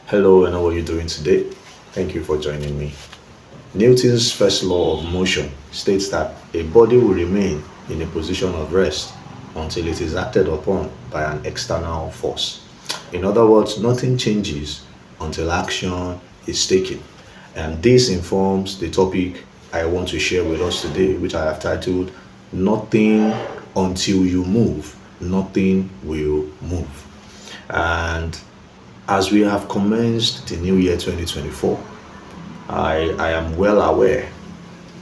Hello, and how are you doing today? Thank you for joining me. Newton's first law of motion states that a body will remain in a position of rest until it is acted upon by an external force. In other words, nothing changes until action is taken. And this informs the topic I want to share with us today, which I have titled Nothing Until You Move, Nothing Will Move. And as we have commenced the new year 2024, I am well aware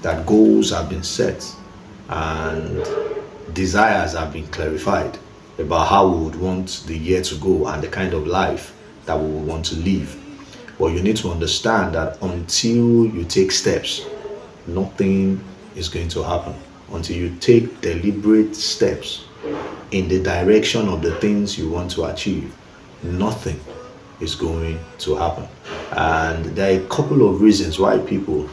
that goals have been set and desires have been clarified about how we would want the year to go and the kind of life that we would want to live. But you need to understand that until you take steps, nothing is going to happen. Until you take deliberate steps in the direction of the things you want to achieve, nothing is going to happen. And there are a couple of reasons why people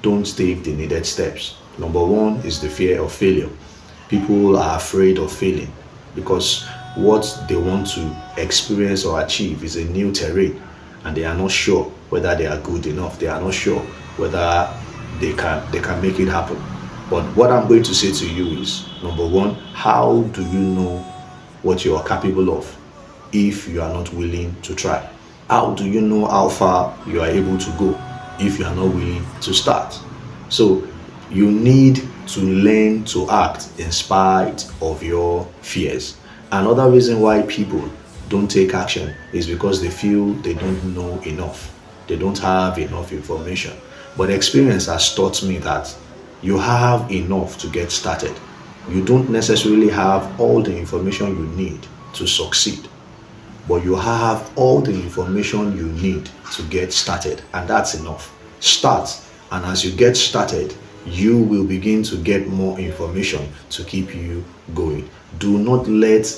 don't take the needed steps. Number one is the fear of failure. People are afraid of failing because what they want to experience or achieve is a new terrain, and they are not sure whether they are good enough. They are not sure whether they can make it happen. But what I'm going to say to you is, number one, how do you know what you are capable of if you are not willing to try? How do you know how far you are able to go if you are not willing to start? So you need to learn to act in spite of your fears. Another reason why people don't take action is because they feel they don't know enough. They don't have enough information. But experience has taught me that you have enough to get started. You don't necessarily have all the information you need to succeed, but you have all the information you need to get started, and that's enough. Start, and as you get started, you will begin to get more information to keep you going. Do not let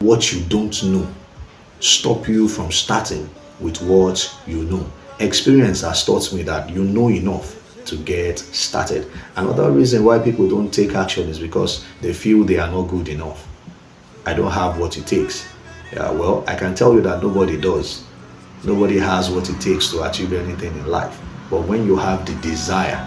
what you don't know stop you from starting with what you know. Experience has taught me that you know enough to get started. Another reason why people don't take action is because they feel they are not good enough. I don't have what it takes. Yeah, well, I can tell you that nobody does. Nobody has what it takes to achieve anything in life. But when you have the desire,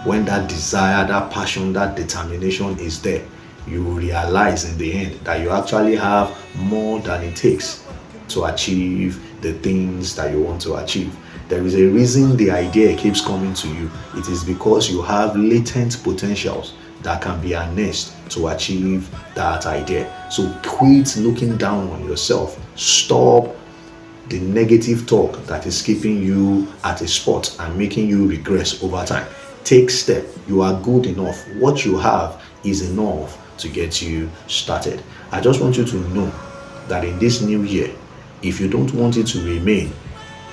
when that desire, that passion, that determination is there, you will realize in the end that you actually have more than it takes to achieve the things that you want to achieve. There is a reason the idea keeps coming to you. It is because you have latent potentials that can be harnessed to achieve that idea. So quit looking down on yourself. Stop the negative talk that is keeping you at a spot and making you regress over time. Take step. You are good enough. What you have is enough to get you started. I just want you to know that in this new year, if you don't want it to remain,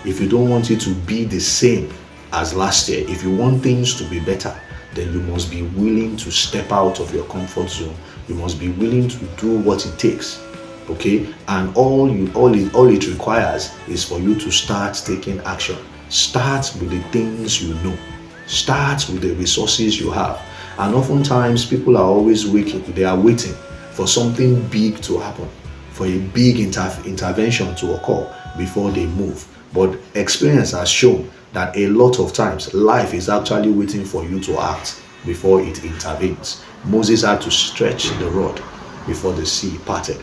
if you don't want it to be the same as last year, if you want things to be better, then you must be willing to step out of your comfort zone. You must be willing to do what it takes. Okay? And all it requires is for you to start taking action. Start with the things you know. Start with the resources you have. And oftentimes people are always waiting. They are waiting for something big to happen, for a big intervention to occur before they move. But experience has shown that a lot of times life is actually waiting for you to act before it intervenes. Moses had to stretch the rod before the sea parted.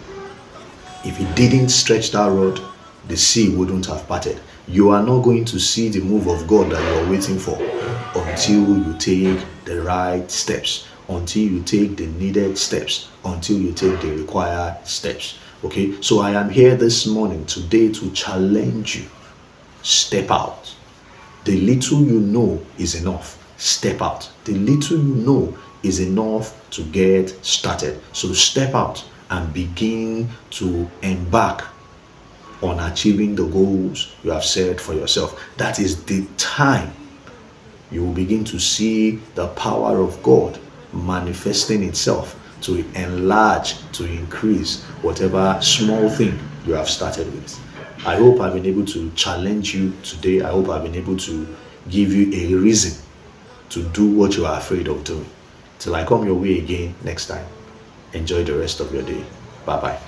If he didn't stretch that rod, the sea wouldn't have parted. You are not going to see the move of God that you are waiting for until you take the right steps, until you take the needed steps, until you take the required steps. Okay, so I am here this morning today to challenge you. Step out. The little you know is enough. Step out. The little you know is enough to get started. So step out and begin to embark on achieving the goals you have set for yourself. That is the time you will begin to see the power of God manifesting itself to enlarge, to increase whatever small thing you have started with. I hope I've been able to challenge you today. I hope I've been able to give you a reason to do what you are afraid of doing. Till I come your way again next time, enjoy the rest of your day. Bye-bye.